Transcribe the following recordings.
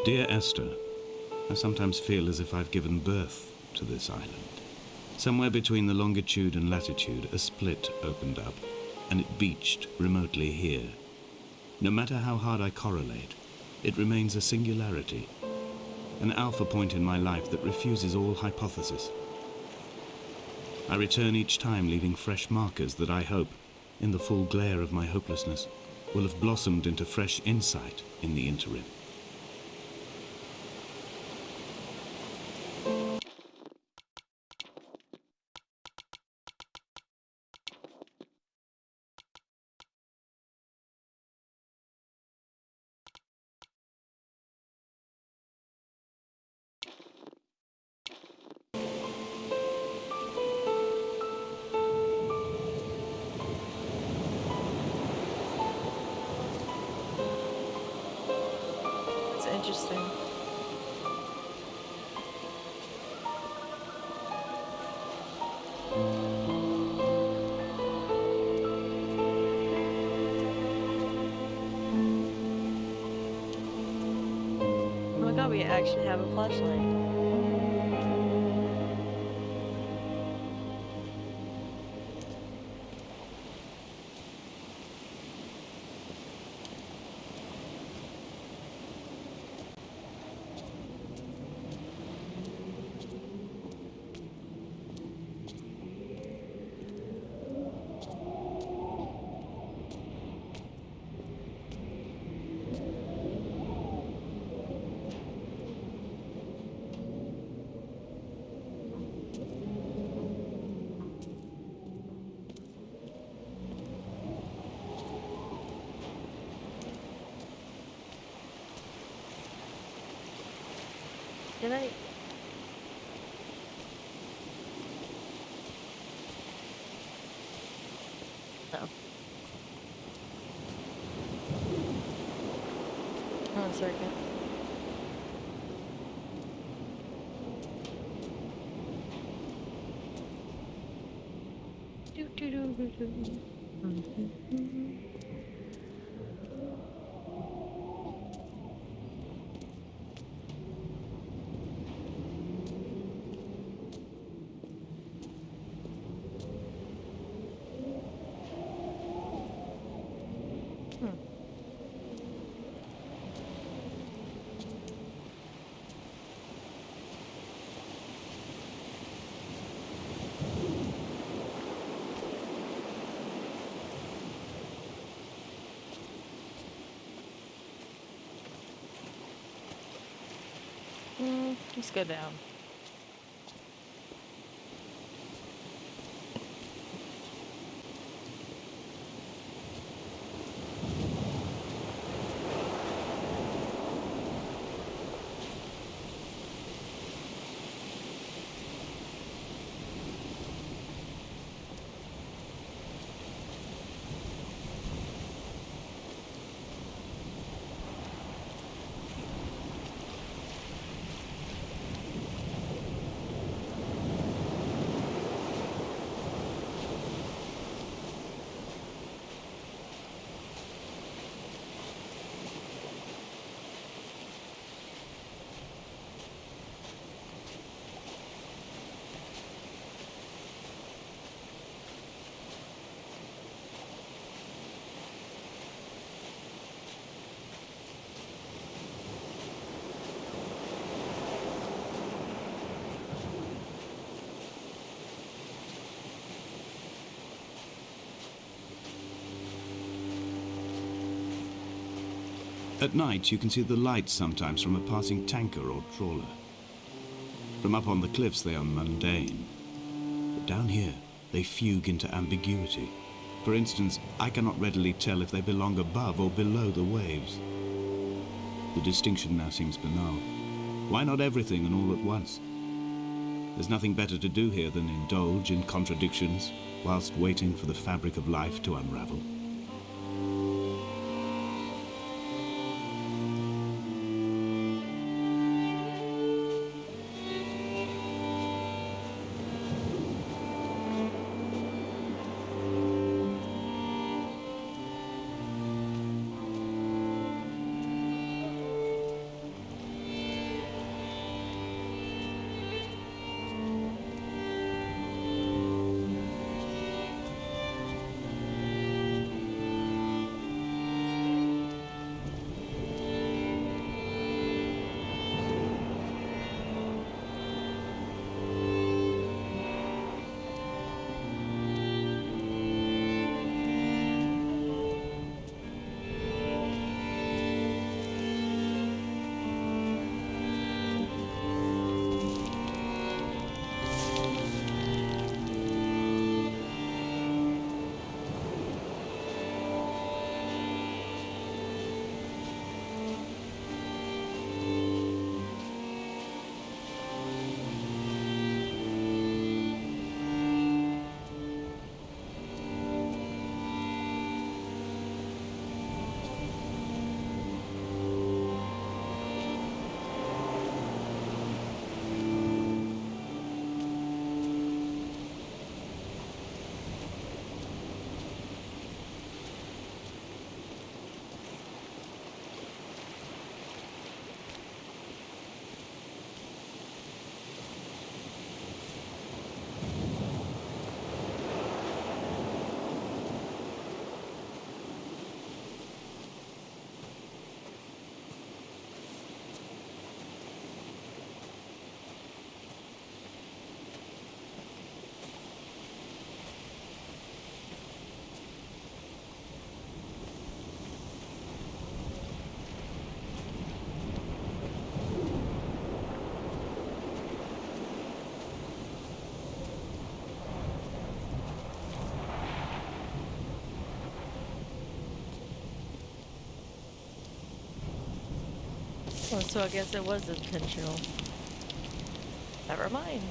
Dear Esther, I sometimes feel as if I've given birth to this island. Somewhere between the longitude and latitude, a split opened up, and it beached remotely here. No matter how hard I correlate, it remains a singularity, an alpha point in my life that refuses all hypothesis. I return each time leaving fresh markers that I hope, in the full glare of my hopelessness, will have blossomed into fresh insight in the interim. It's interesting. Oh my god, we actually have a flashlight. Did I? No. One second. Do, do, do, do, do. Hmm. Let's go down. At night, you can see the lights sometimes from a passing tanker or trawler. From up on the cliffs, they are mundane. But down here, they fugue into ambiguity. For instance, I cannot readily tell if they belong above or below the waves. The distinction now seems banal. Why not everything and all at once? There's nothing better to do here than indulge in contradictions whilst waiting for the fabric of life to unravel. Oh, so I guess it was intentional. Never mind.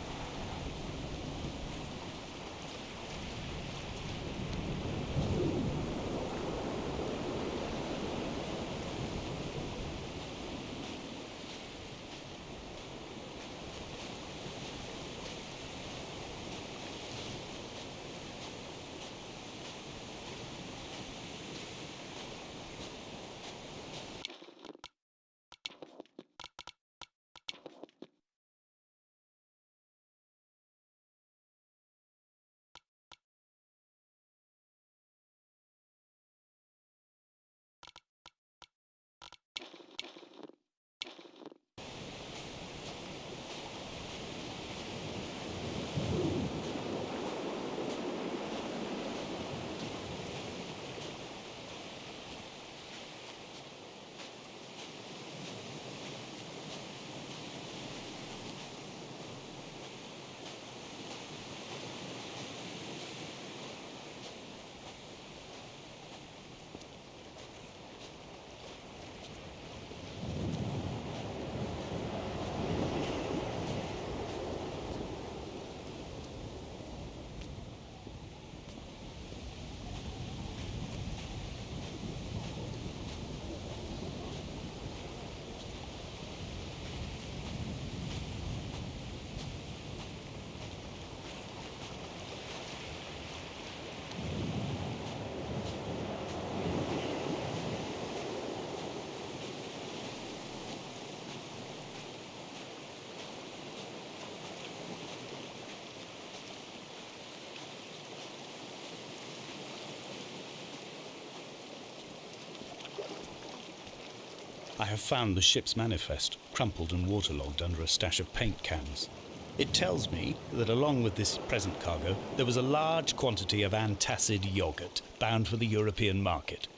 I have found the ship's manifest, crumpled and waterlogged under a stash of paint cans. It tells me that along with this present cargo, there was a large quantity of antacid yogurt bound for the European market.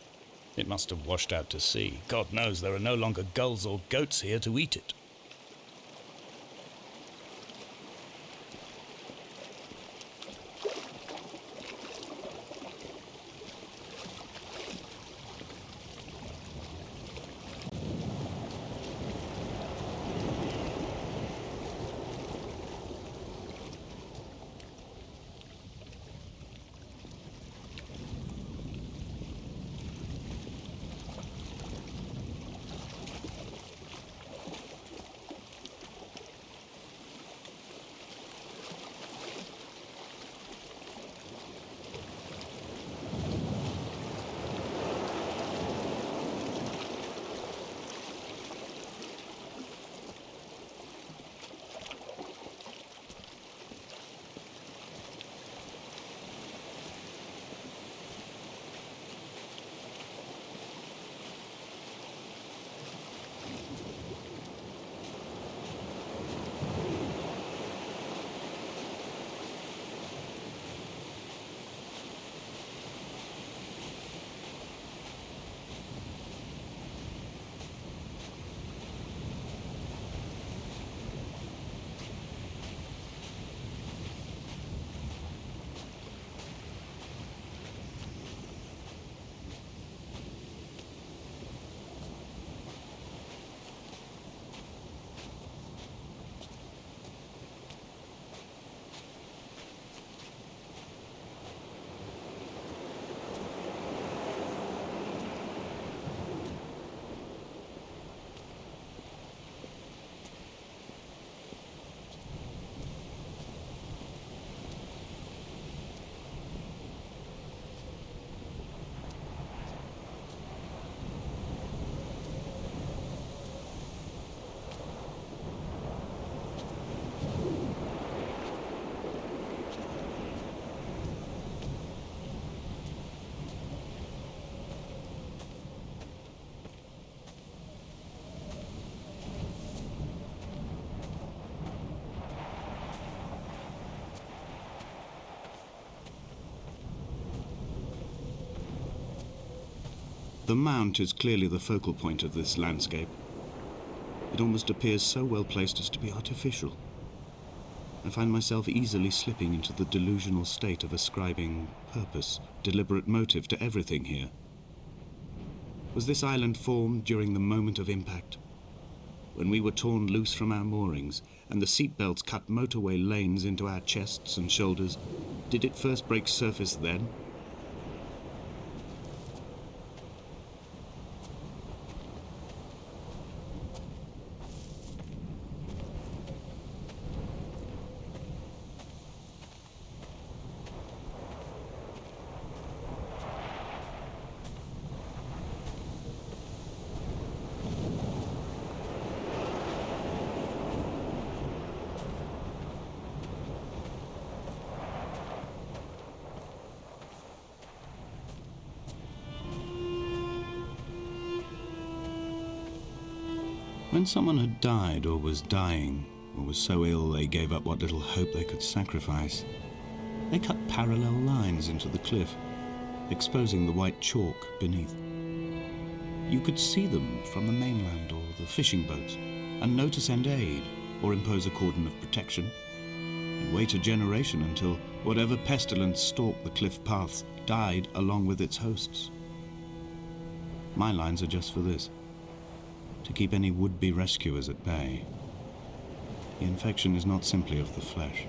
It must have washed out to sea. God knows there are no longer gulls or goats here to eat it. The mount is clearly the focal point of this landscape. It almost appears so well placed as to be artificial. I find myself easily slipping into the delusional state of ascribing purpose, deliberate motive to everything here. Was this island formed during the moment of impact? when we were torn loose from our moorings and the seatbelts cut motorway lanes into our chests and shoulders, did it first break surface then? When someone had died or was dying, or was so ill they gave up what little hope they could sacrifice, they cut parallel lines into the cliff, exposing the white chalk beneath. You could see them from the mainland or the fishing boats, and know to send aid or impose a cordon of protection, and wait a generation until whatever pestilence stalked the cliff paths died along with its hosts. My lines are just for this: to keep any would-be rescuers at bay. The infection is not simply of the flesh.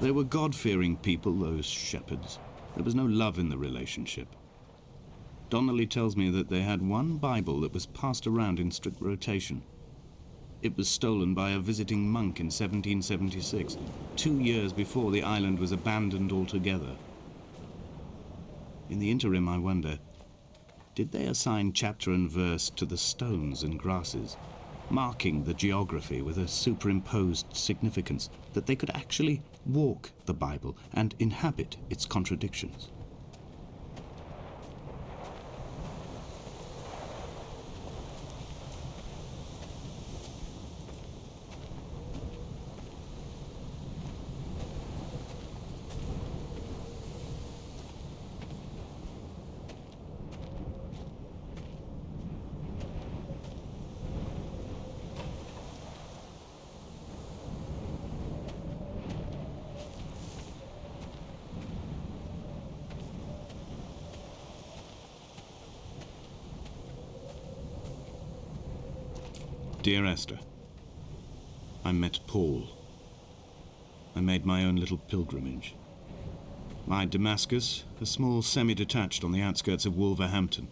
They were God-fearing people, those shepherds. There was no love in the relationship. Donnelly tells me that they had one Bible that was passed around in strict rotation. It was stolen by a visiting monk in 1776, 2 years before the island was abandoned altogether. In the interim, I wonder, did they assign chapter and verse to the stones and grasses, marking the geography with a superimposed significance, that they could actually walk the Bible and inhabit its contradictions? Dear Esther, I met Paul. I made my own little pilgrimage. My Damascus, a small semi-detached on the outskirts of Wolverhampton.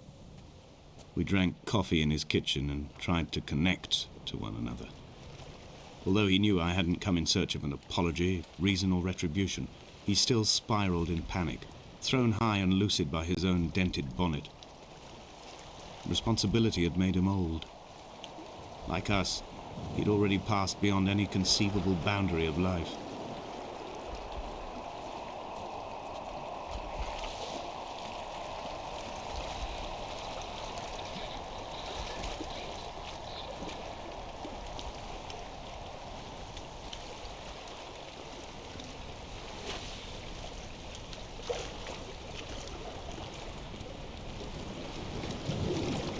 We drank coffee in his kitchen and tried to connect to one another. Although he knew I hadn't come in search of an apology, reason or retribution, he still spiraled in panic, thrown high and lucid by his own dented bonnet. Responsibility had made him old. Like us, he'd already passed beyond any conceivable boundary of life.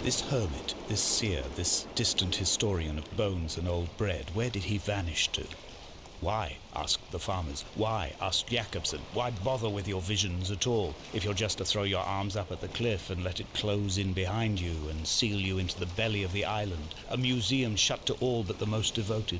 This hermit, this seer, this distant historian of bones and old bread, where did he vanish to? Why, asked the farmers. Why, asked Jacobson. Why bother with your visions at all, if you're just to throw your arms up at the cliff and let it close in behind you and seal you into the belly of the island, a museum shut to all but the most devoted?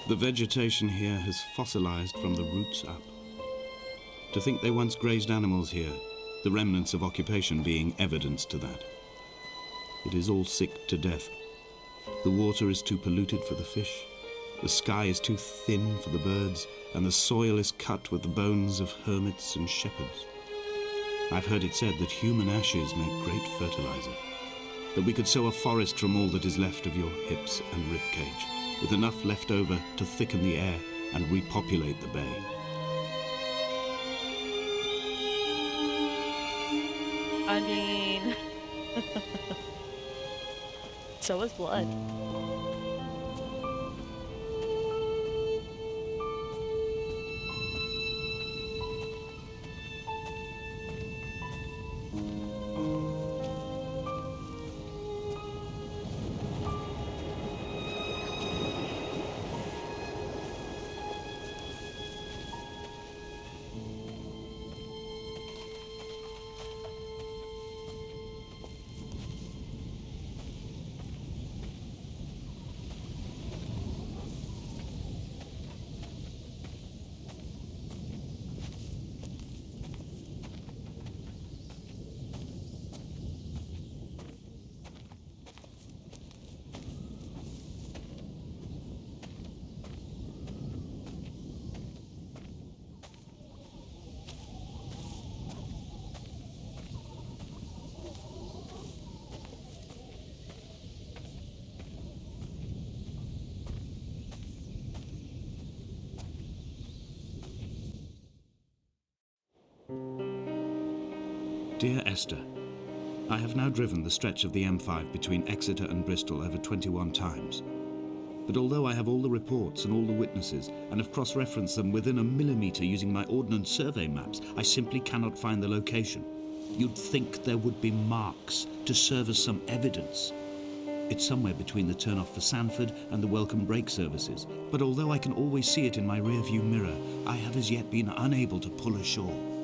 The vegetation here has fossilized from the roots up. To think they once grazed animals here, the remnants of occupation being evidence to that. It is all sick to death. The water is too polluted for the fish, the sky is too thin for the birds, and the soil is cut with the bones of hermits and shepherds. I've heard it said that human ashes make great fertilizer, that we could sow a forest from all that is left of your hips and ribcage, with enough left over to thicken the air and repopulate the bay. I mean, so is blood. Dear Esther, I have now driven the stretch of the M5 between Exeter and Bristol over 21 times. But although I have all the reports and all the witnesses and have cross-referenced them within a millimetre using my Ordnance Survey maps, I simply cannot find the location. You'd think there would be marks to serve as some evidence. It's somewhere between the turn-off for Sanford and the welcome brake services, but although I can always see it in my rear-view mirror, I have as yet been unable to pull ashore.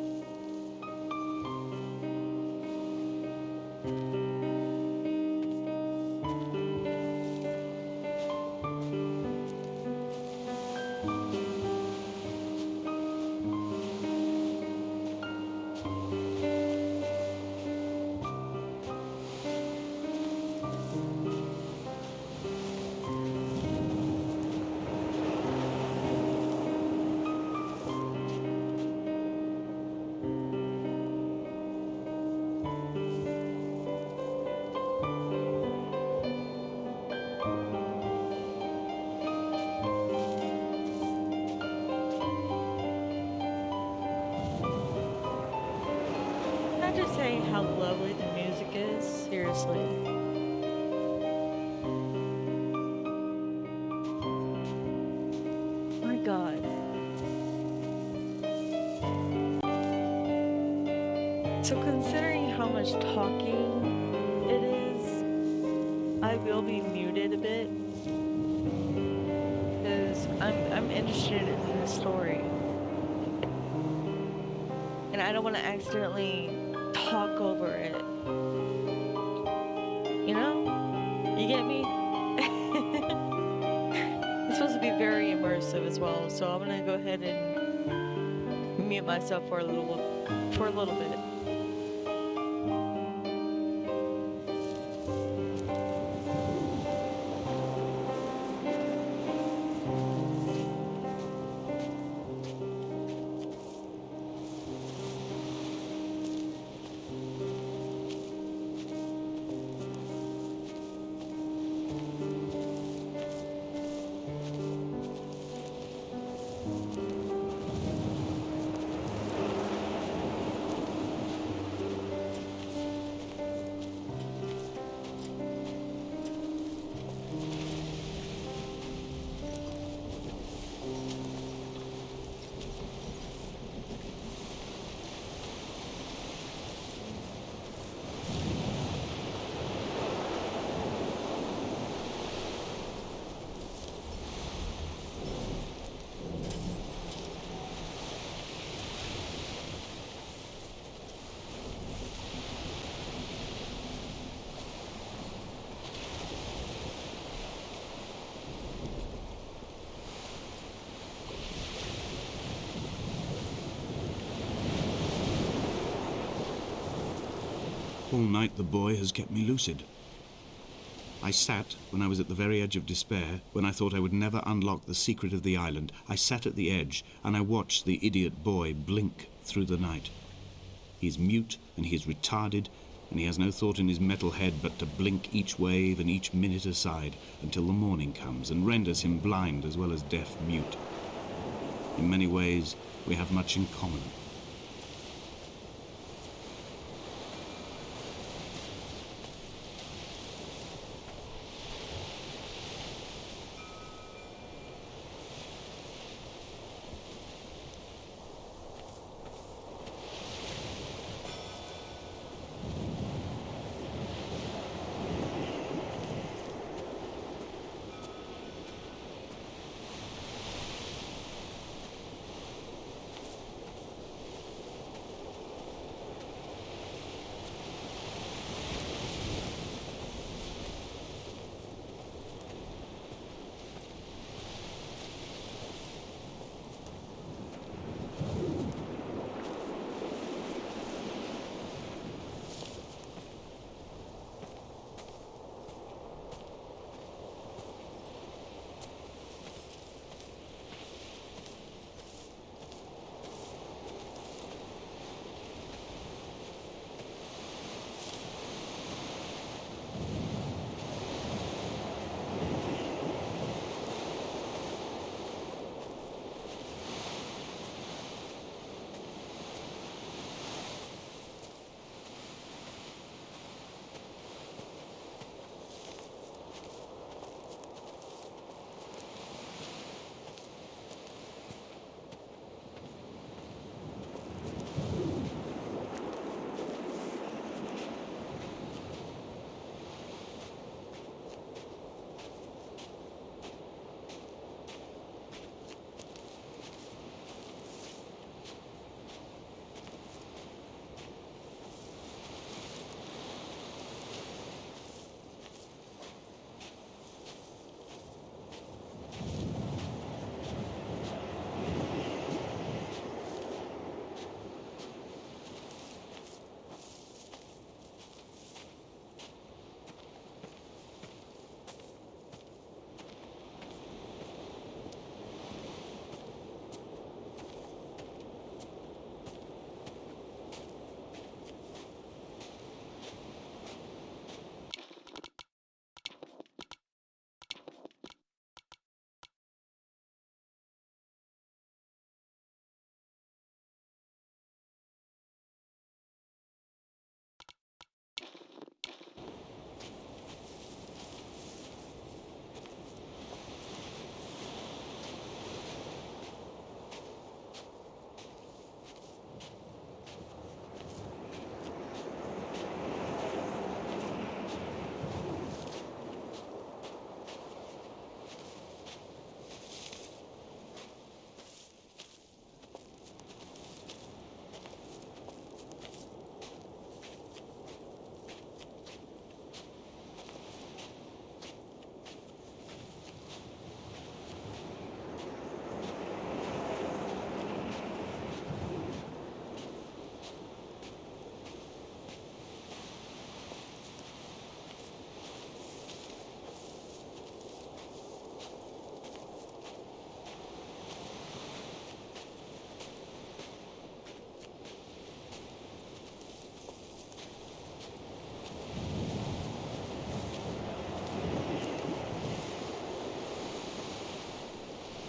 Just saying how lovely the music is, seriously. My God. So considering how much talking it is, I will be muted a bit because I'm interested in the story. And I don't want to accidentally talk over it. You know? You get me? It's supposed to be very immersive as well, so I'm gonna go ahead and mute myself for a little bit. All night the boy has kept me lucid. I sat, when I was at the very edge of despair, when I thought I would never unlock the secret of the island, I sat at the edge and I watched the idiot boy blink through the night. He's mute and he is retarded, and he has no thought in his metal head but to blink each wave and each minute aside until the morning comes and renders him blind as well as deaf-mute. In many ways, we have much in common.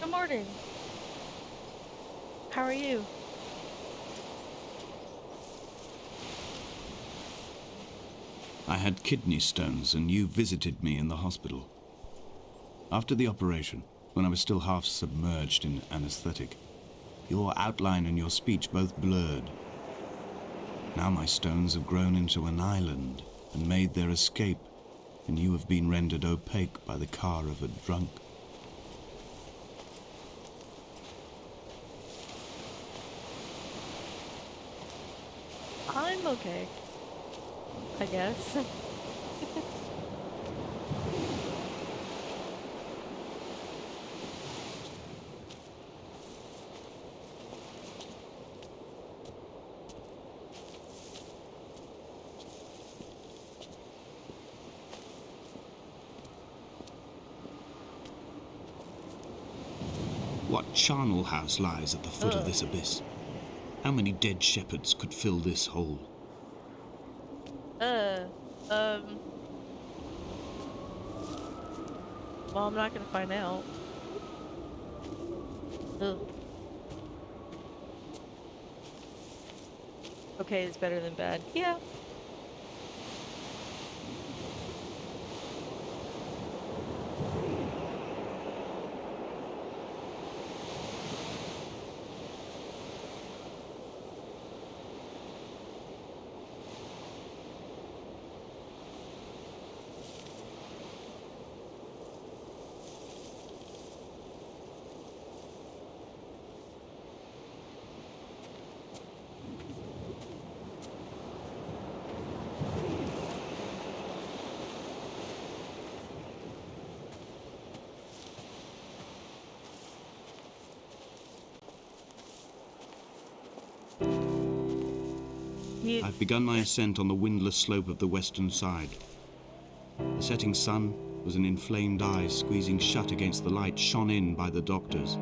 Good morning. How are you? I had kidney stones and you visited me in the hospital. After the operation, when I was still half submerged in anesthetic, your outline and your speech both blurred. Now my stones have grown into an island and made their escape, and you have been rendered opaque by the car of a drunk. I'm okay, I guess. charnel house lies at the foot of this abyss. How many dead shepherds could fill this hole? Well, I'm not gonna find out. Ugh. Okay, it's better than bad. Yeah. I've begun my ascent on the windless slope of the western side. The setting sun was an inflamed eye squeezing shut against the light shone in by the doctors.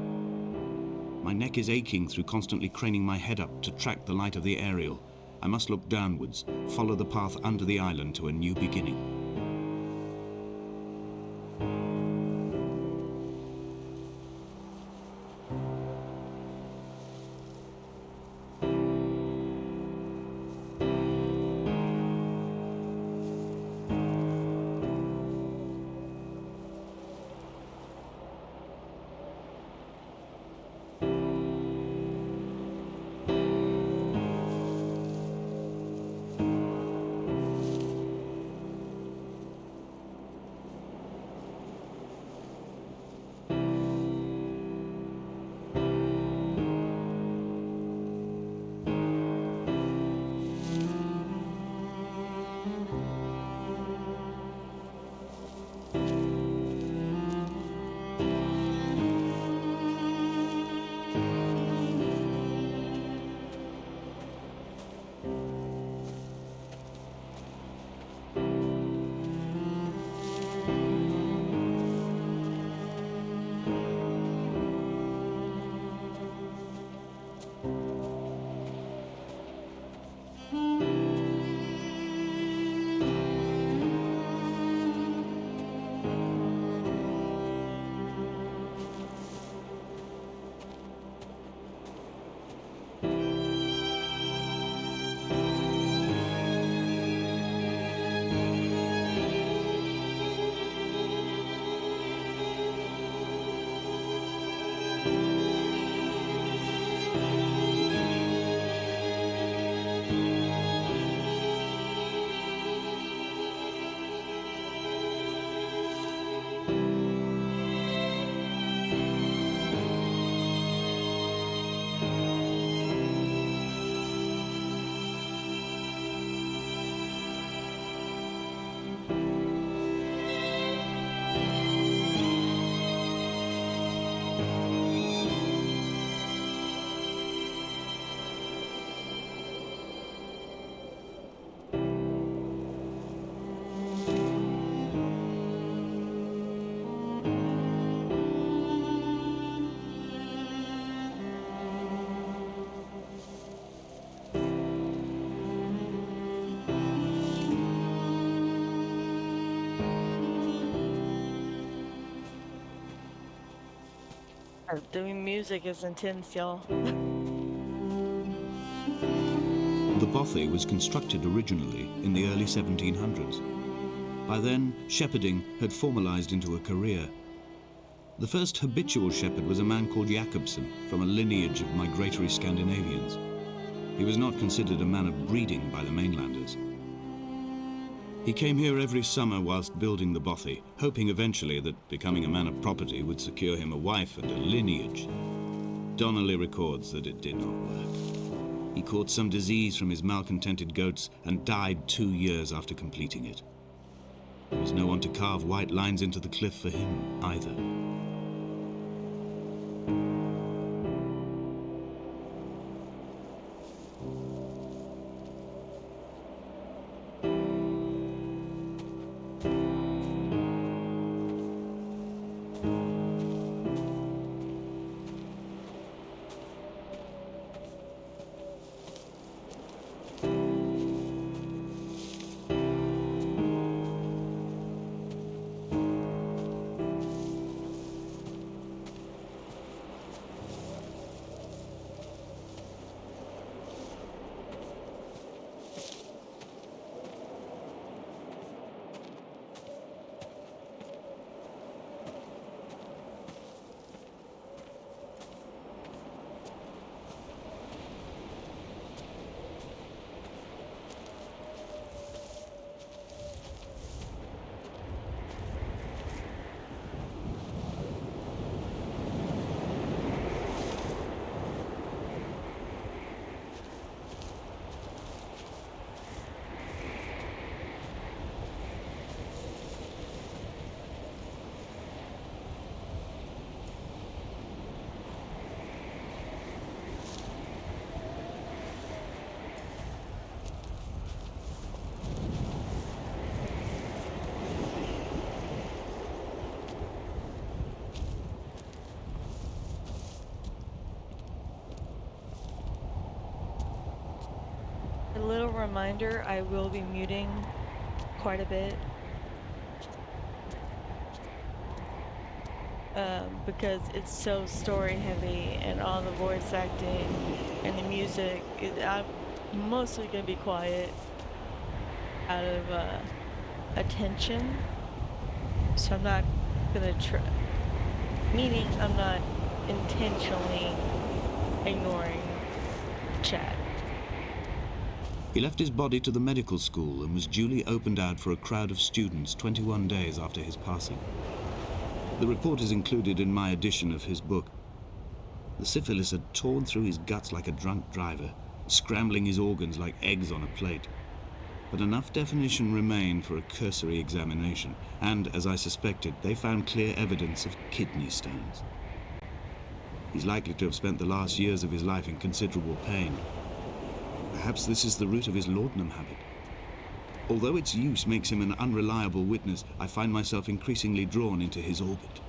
My neck is aching through constantly craning my head up to track the light of the aerial. I must look downwards, follow the path under the island to a new beginning. The music is intense, y'all. The bothy was constructed originally in the early 1700s. By then, shepherding had formalized into a career. The first habitual shepherd was a man called Jakobsen, from a lineage of migratory Scandinavians. He was not considered a man of breeding by the mainlanders. He came here every summer whilst building the bothy, hoping eventually that becoming a man of property would secure him a wife and a lineage. Donnelly records that it did not work. He caught some disease from his malcontented goats and died 2 years after completing it. There was no one to carve white lines into the cliff for him either. little reminder, I will be muting quite a bit. Because it's so story heavy and all the voice acting and the music. I'm mostly gonna be quiet out of attention. So I'm not gonna try, meaning I'm not intentionally ignoring chat. He left his body to the medical school and was duly opened out for a crowd of students 21 days after his passing. The report is included in my edition of his book. The syphilis had torn through his guts like a drunk driver, scrambling his organs like eggs on a plate. But enough definition remained for a cursory examination, and, as I suspected, they found clear evidence of kidney stones. He's likely to have spent the last years of his life in considerable pain. Perhaps this is the root of his laudanum habit. Although its use makes him an unreliable witness, I find myself increasingly drawn into his orbit.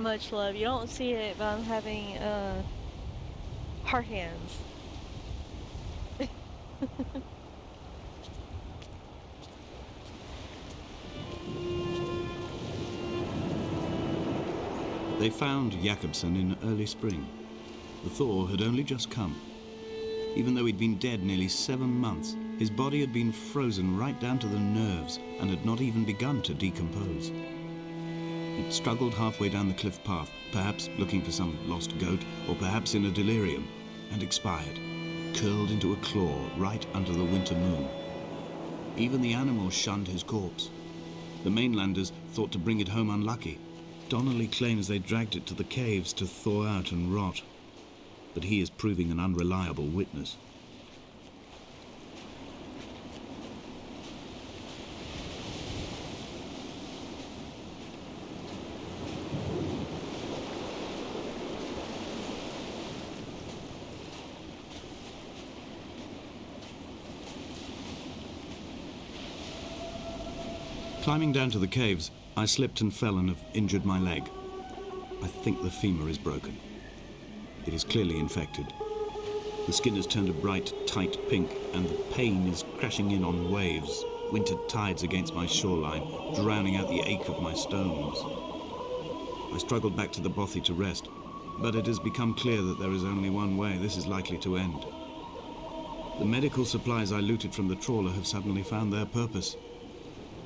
Much love. You don't see it, but I'm having heart hands. They found Jakobsen in early spring. The thaw had only just come. Even though he'd been dead nearly 7 months, his body had been frozen right down to the nerves and had not even begun to decompose. He'd struggled halfway down the cliff path, perhaps looking for some lost goat, or perhaps in a delirium, and expired, curled into a claw right under the winter moon. Even the animals shunned his corpse. The mainlanders thought to bring it home unlucky. Donnelly claims they dragged it to the caves to thaw out and rot, but he is proving an unreliable witness. Climbing down to the caves, I slipped and fell and have injured my leg. I think the femur is broken. It is clearly infected. The skin has turned a bright, tight pink, and the pain is crashing in on waves, winter tides against my shoreline, drowning out the ache of my stones. I struggled back to the bothy to rest, but it has become clear that there is only one way this is likely to end. The medical supplies I looted from the trawler have suddenly found their purpose.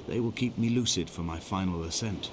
They will keep me lucid for my final ascent.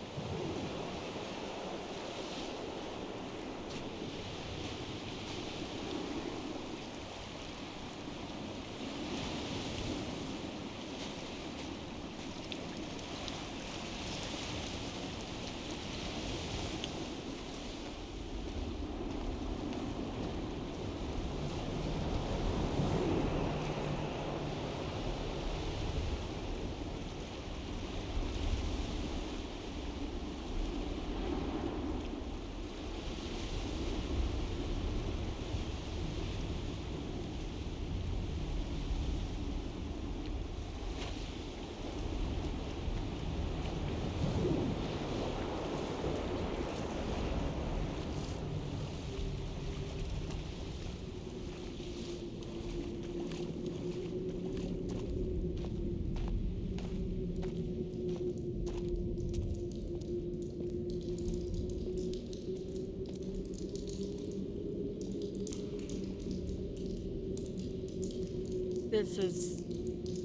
This is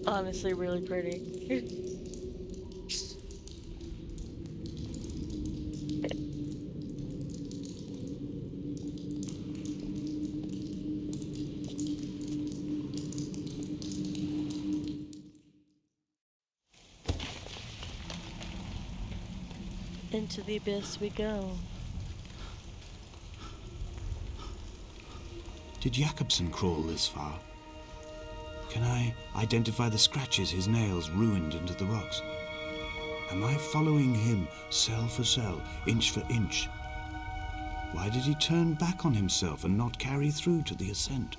honestly really pretty. Into the abyss we go. Did Jakobsen crawl this far? Can I identify the scratches his nails ruined into the rocks? Am I following him cell for cell, inch for inch? Why did he turn back on himself and not carry through to the ascent?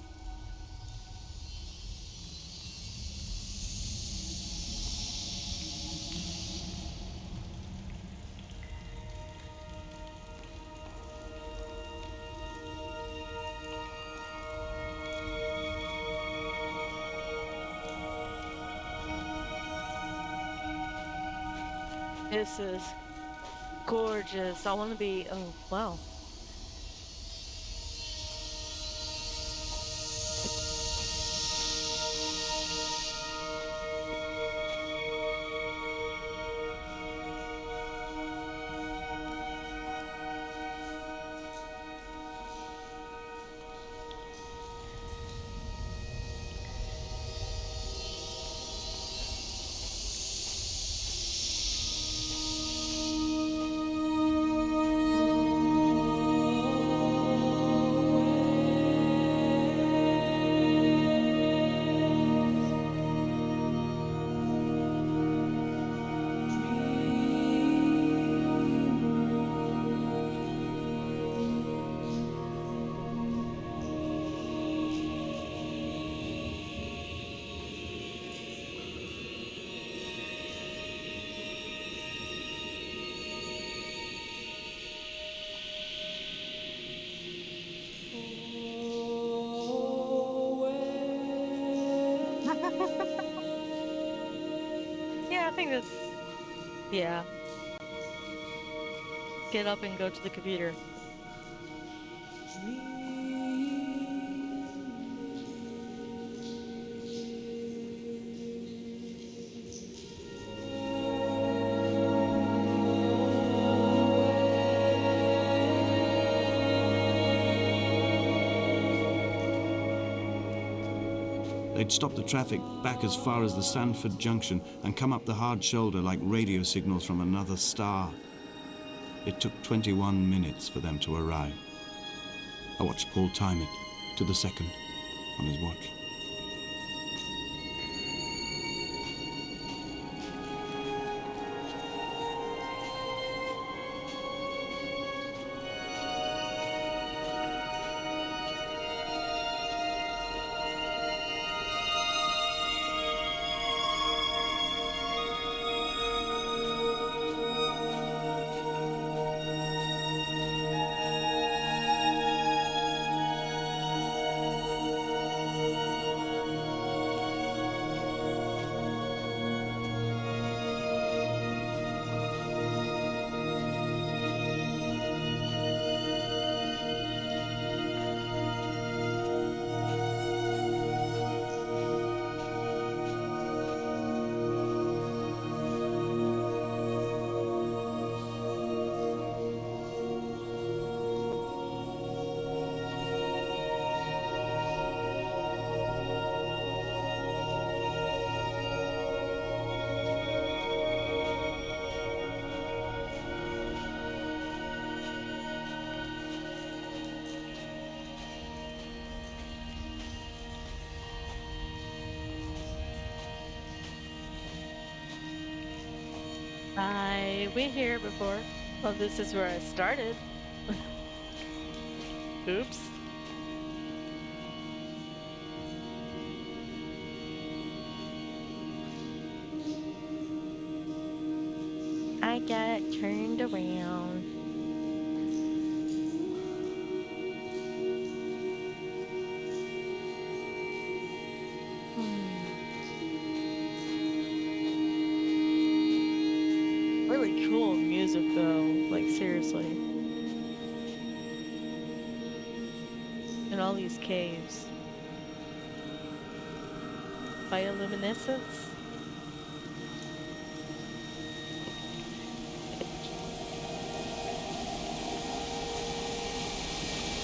This is gorgeous. I want to be. Oh, wow. Yeah, I think that's. Yeah. Get up and go to the computer. They'd stop the traffic back as far as the Sandford Junction and come up the hard shoulder like radio signals from another star. It took 21 minutes for them to arrive. I watched Paul time it to the second on his watch. I've been here before. Well, this is where I started. Oops. I got turned around. Really cool music though, like seriously. And all these caves. Bioluminescence?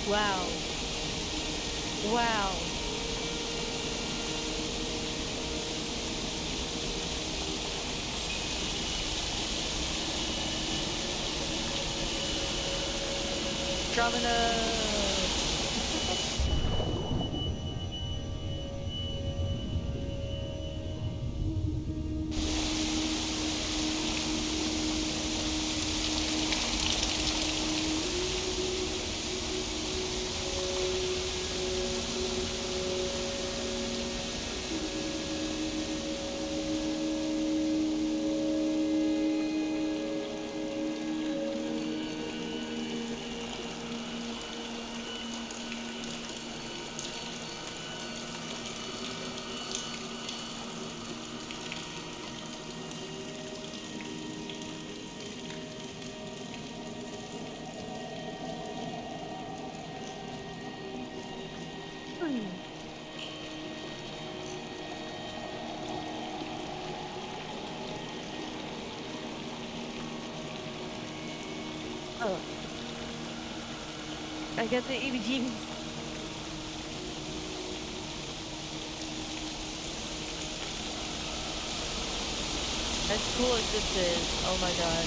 Wow. Wow. Andromeda! Oh, I got the EBGs. As cool as this is, oh my god.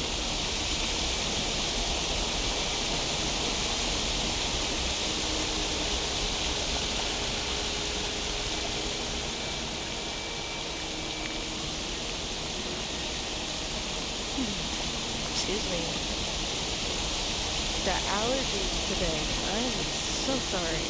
Excuse me. The allergies today. I am so sorry.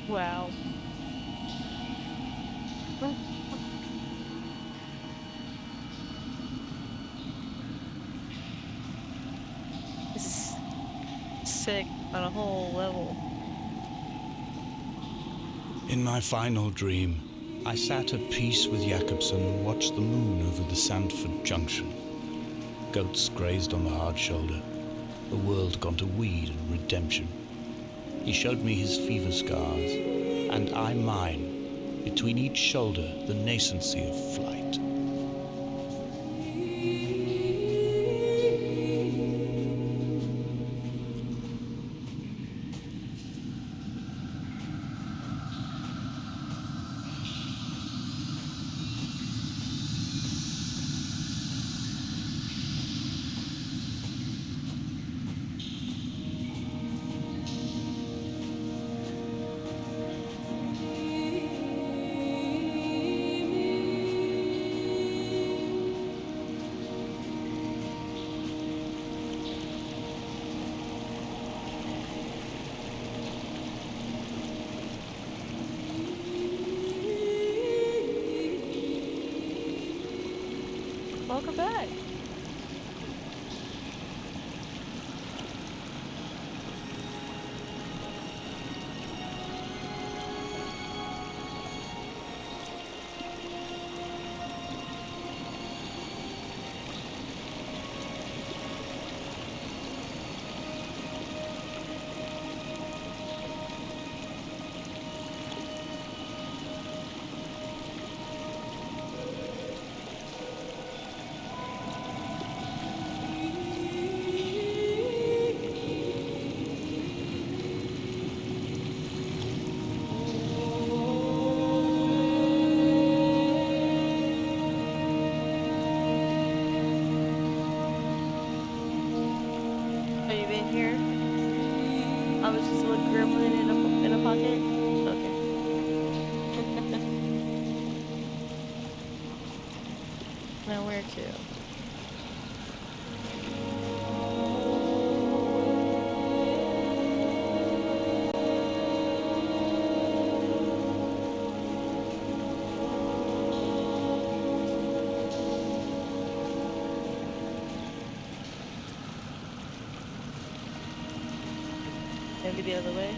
Wow. This is sick on a whole level. In my final dream, I sat at peace with Jakobsen and watched the moon over the Sandford Junction. Goats grazed on the hard shoulder. The world gone to weed and redemption. He showed me his fever scars, and I mine. Between each shoulder, the nascency of flight. Welcome back. Have you been here? I was just a little gremlin in a pocket. Okay. Now where to? Maybe the other way.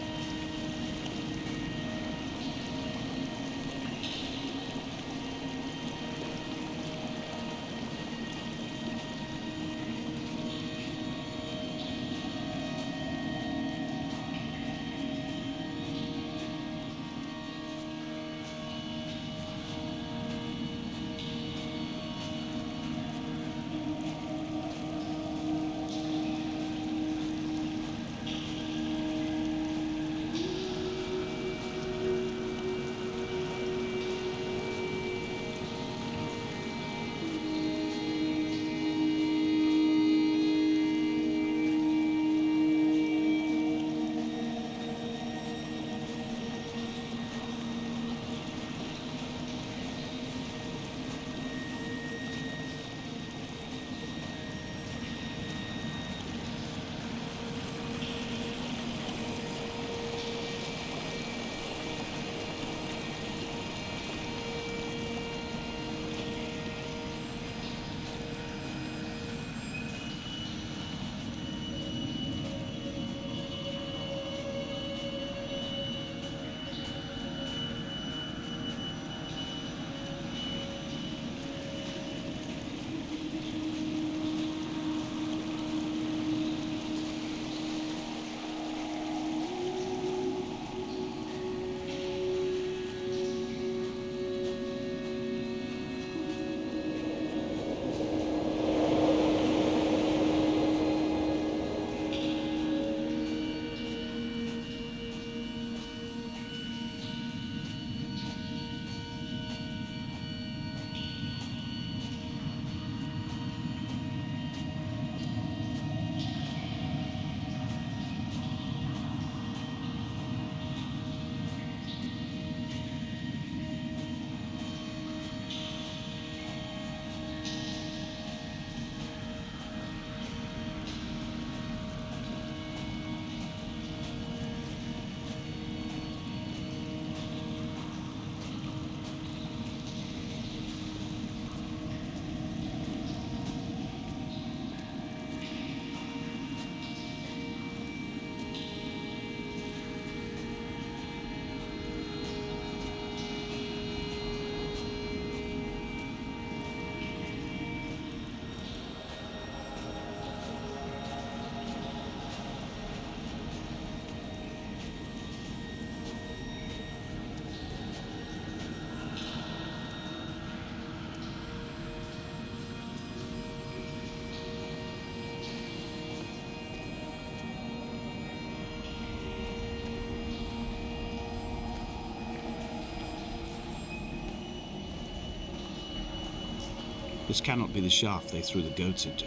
This cannot be the shaft they threw the goats into.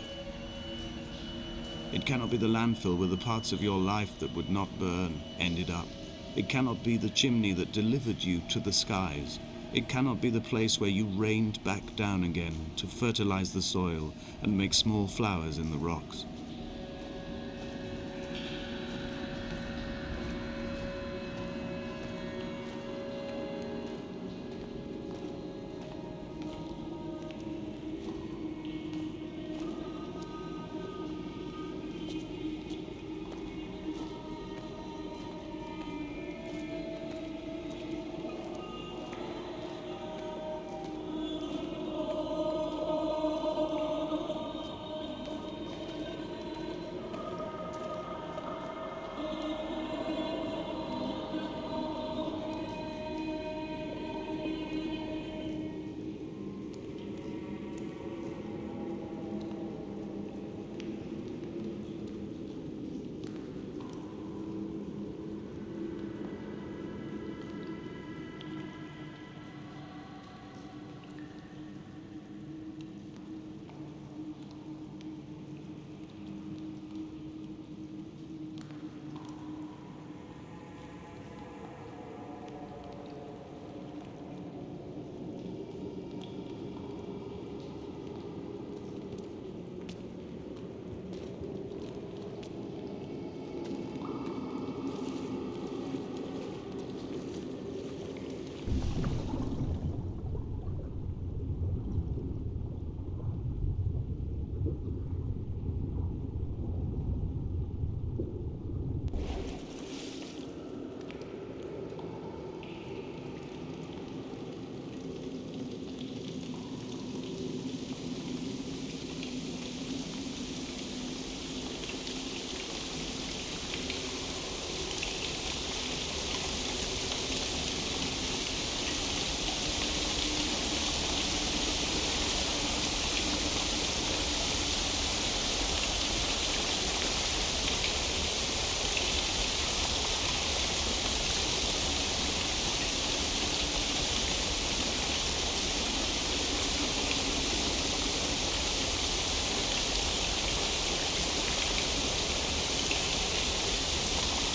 It cannot be the landfill where the parts of your life that would not burn ended up. It cannot be the chimney that delivered you to the skies. It cannot be the place where you rained back down again to fertilize the soil and make small flowers in the rocks.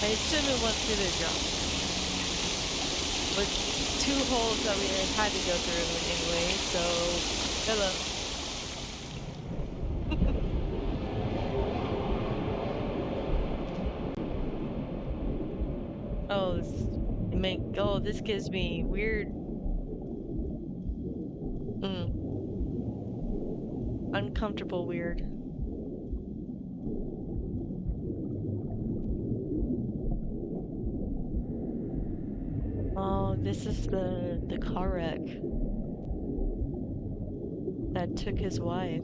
I assume it wants me to jump. With 2 holes that we had to go through anyway, so hello. This gives me weird uncomfortable weird. Oh, this is the car wreck that took his wife.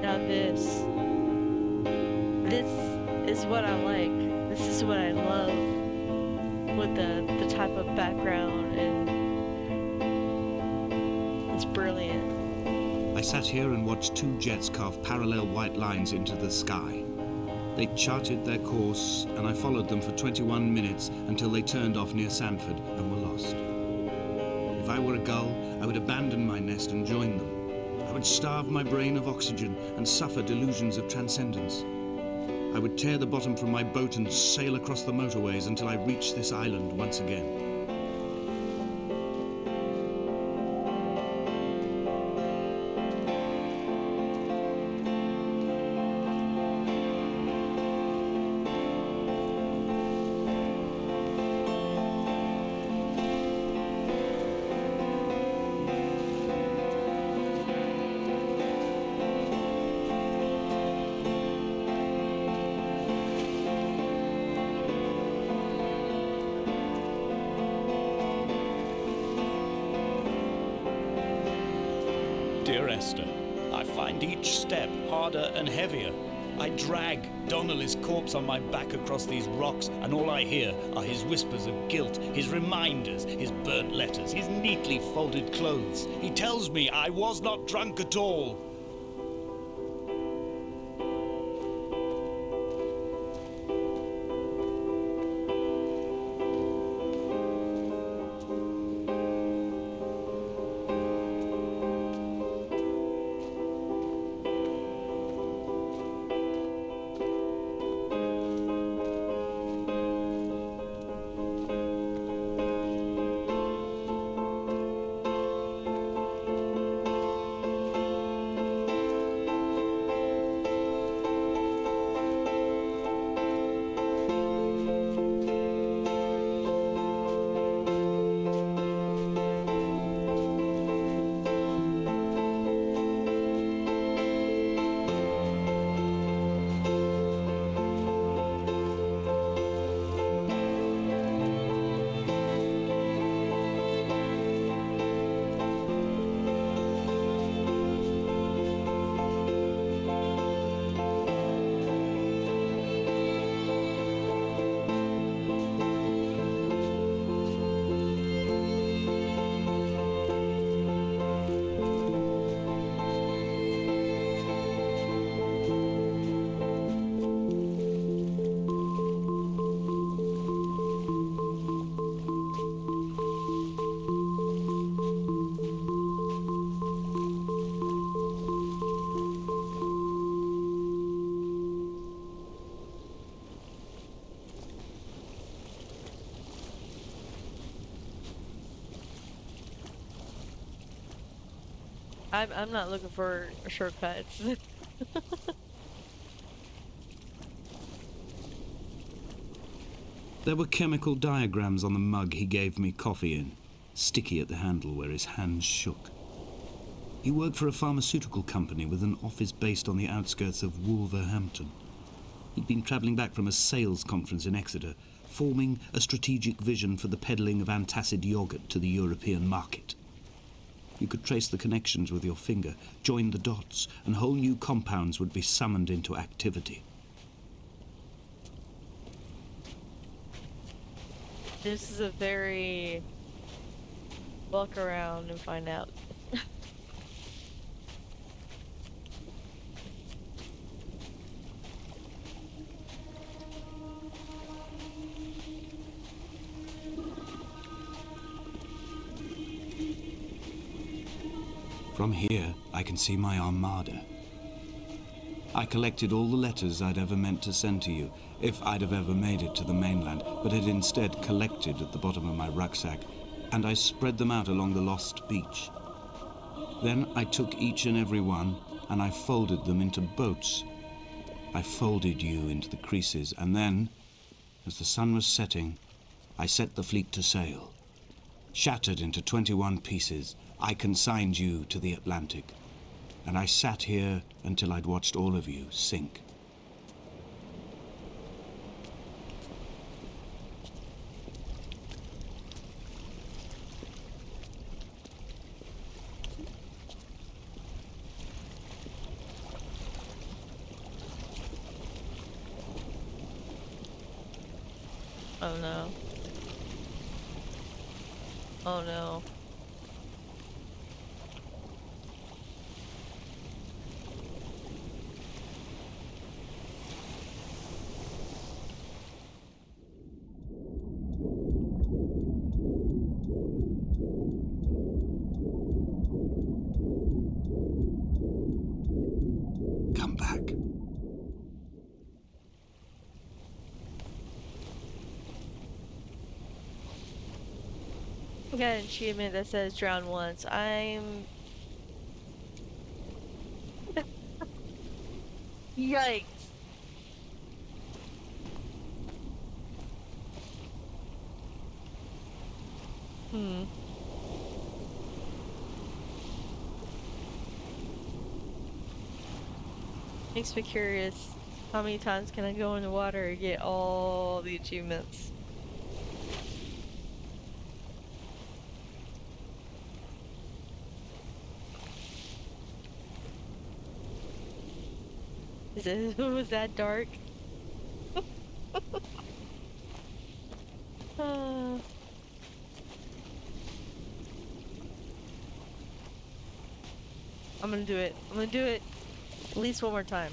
Now this is what I like. This is what I love with the type of background, and it's brilliant. I sat here and watched 2 jets carve parallel white lines into the sky. They charted their course, and I followed them for 21 minutes until they turned off near Sanford and were lost. If I were a gull, I would abandon my nest and join them. I would starve my brain of oxygen and suffer delusions of transcendence. I would tear the bottom from my boat and sail across the motorways until I reached this island once again. Dear Esther, I find each step harder and heavier. I drag Donnelly's corpse on my back across these rocks, and all I hear are his whispers of guilt, his reminders, his burnt letters, his neatly folded clothes. He tells me I was not drunk at all. I'm not looking for shortcuts. There were chemical diagrams on the mug he gave me coffee in, sticky at the handle where his hands shook. He worked for a pharmaceutical company with an office based on the outskirts of Wolverhampton. He'd been travelling back from a sales conference in Exeter, forming a strategic vision for the peddling of antacid yogurt to the European market. You could trace the connections with your finger, join the dots, and whole new compounds would be summoned into activity. This is a very walk around and find out. From here, I can see my armada. I collected all the letters I'd ever meant to send to you, if I'd have ever made it to the mainland, but had instead collected at the bottom of my rucksack, and I spread them out along the lost beach. Then I took each and every one, and I folded them into boats. I folded you into the creases, and then, as the sun was setting, I set the fleet to sail. Shattered into 21 pieces, I consigned you to the Atlantic, and I sat here until I'd watched all of you sink. Oh no. Oh no. Come back. I got an achievement that says drown once. I'm... Yikes. Hmm. Makes me curious. How many times can I go in the water and get all the achievements? Was that dark? Uh, I'm gonna do it. I'm gonna do it at least one more time.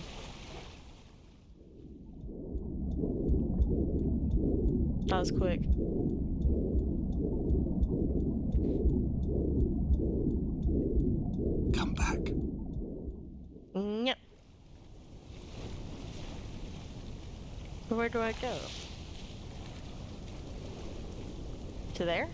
That was quick. Come back. Yep. Where do I go? To there?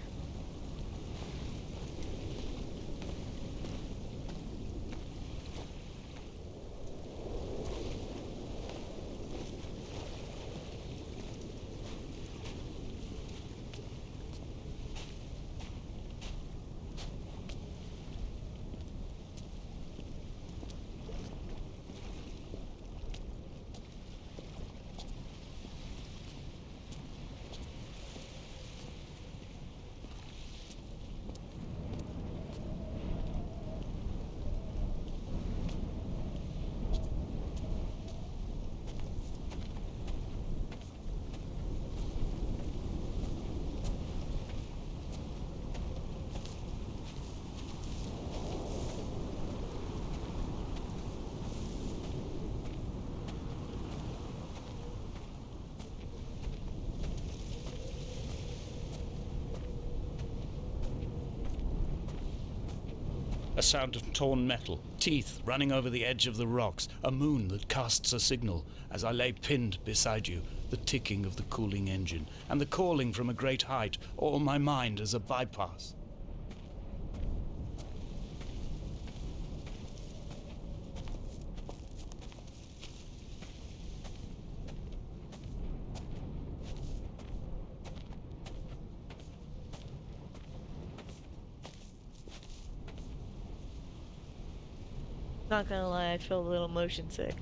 A sound of torn metal, teeth running over the edge of the rocks, a moon that casts a signal as I lay pinned beside you, the ticking of the cooling engine, and the calling from a great height, all my mind as a bypass. Not gonna lie, I feel a little motion sick.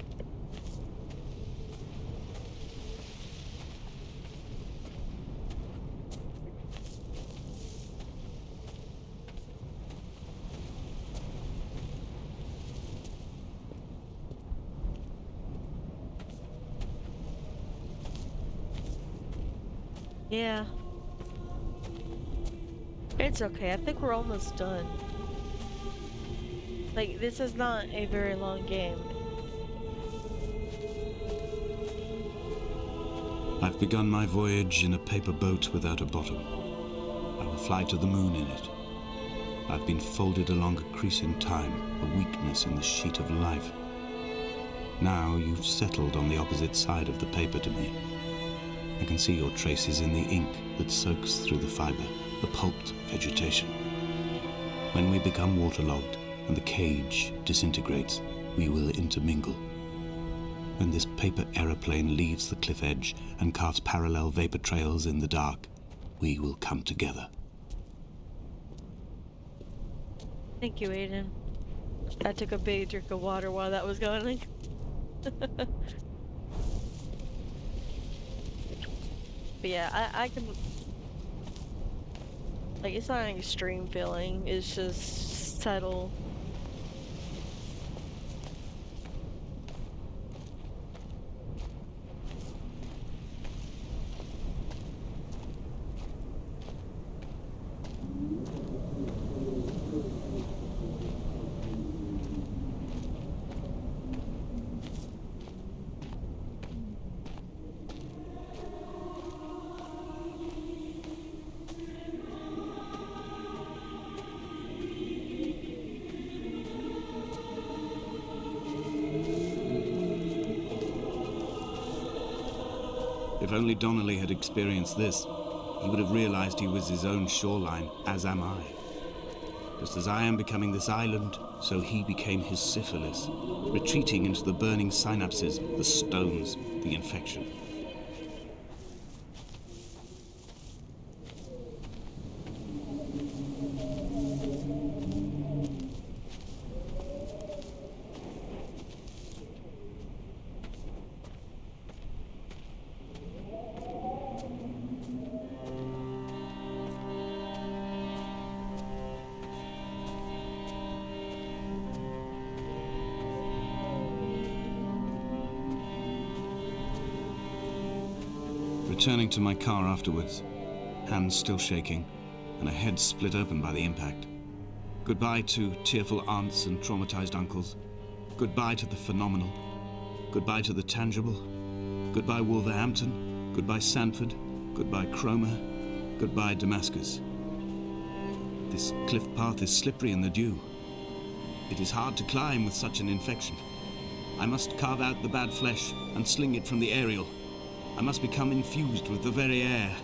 Yeah, it's okay. I think we're almost done. Like, this is not a very long game. I've begun my voyage in a paper boat without a bottom. I will fly to the moon in it. I've been folded along a crease in time, a weakness in the sheet of life. Now you've settled on the opposite side of the paper to me. I can see your traces in the ink that soaks through the fiber, the pulped vegetation. When we become waterlogged and the cage disintegrates, we will intermingle. When this paper aeroplane leaves the cliff edge and carves parallel vapor trails in the dark, we will come together. Thank you, Aiden. I took a big drink of water while that was going. But yeah, I can... Like, it's not an extreme feeling, it's just subtle. If only Donnelly had experienced this, he would have realized he was his own shoreline, as am I. Just as I am becoming this island, so he became his syphilis, retreating into the burning synapses, the stones, the infection. Returning to my car afterwards, hands still shaking, and a head split open by the impact. Goodbye to tearful aunts and traumatized uncles. Goodbye to the phenomenal. Goodbye to the tangible. Goodbye Wolverhampton. Goodbye Sanford. Goodbye Cromer. Goodbye Damascus. This cliff path is slippery in the dew. It is hard to climb with such an infection. I must carve out the bad flesh and sling it from the aerial. I must become infused with the very air.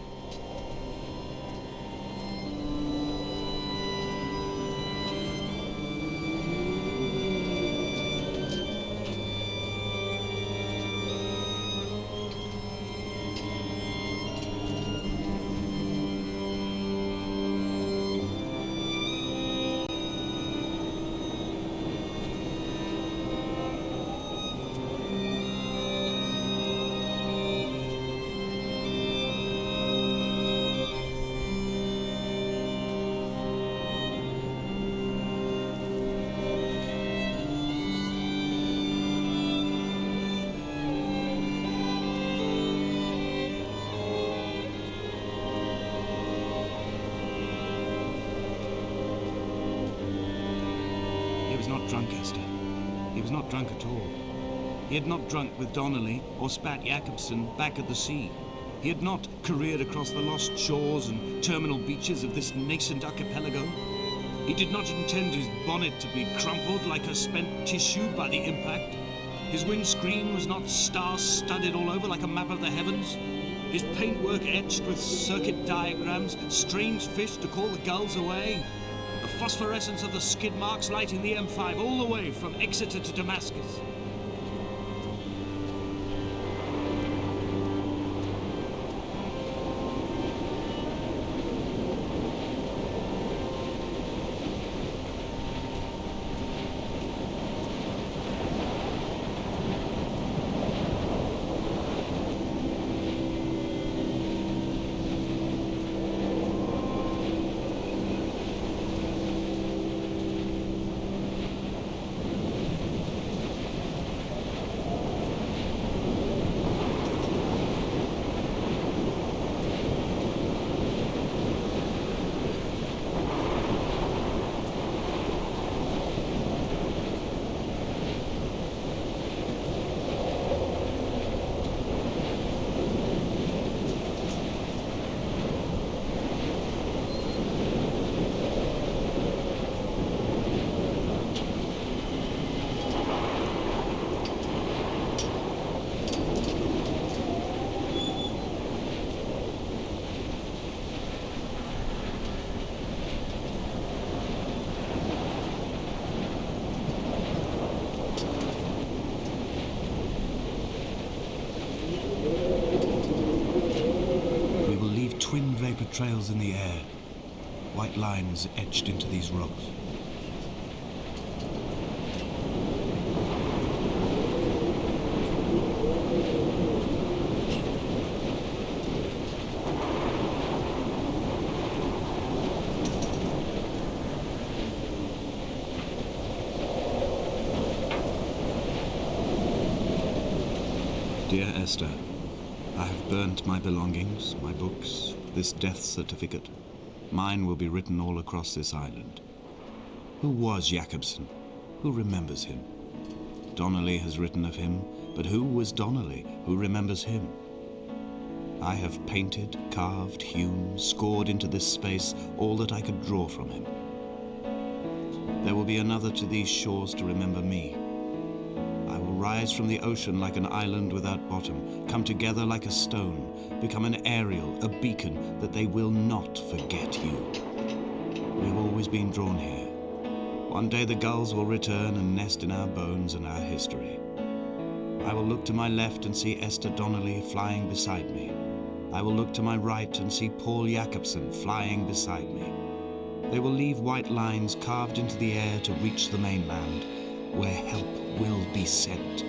He was not drunk, Esther. He was not drunk at all. He had not drunk with Donnelly or spat Jacobson back at the sea. He had not careered across the lost shores and terminal beaches of this nascent archipelago. He did not intend his bonnet to be crumpled like a spent tissue by the impact. His windscreen was not star-studded all over like a map of the heavens. His paintwork etched with circuit diagrams, strange fish to call the gulls away. The phosphorescence of the skid marks lighting the M5 all the way from Exeter to Damascus. trails in the air, white lines etched into these rocks. Dear Esther, I have burnt my belongings, my books, this death certificate. Mine will be written all across this island. Who was Jacobson? Who remembers him? Donnelly has written of him, but who was Donnelly? Who remembers him? I have painted, carved, hewn, scored into this space all that I could draw from him. There will be another to these shores to remember me. I will rise from the ocean like an island without bottom, come together like a stone, become an aerial, a beacon, that they will not forget you. We have always been drawn here. One day the gulls will return and nest in our bones and our history. I will look to my left and see Esther Donnelly flying beside me. I will look to my right and see Paul Jacobson flying beside me. They will leave white lines carved into the air to reach the mainland, where help will be sent.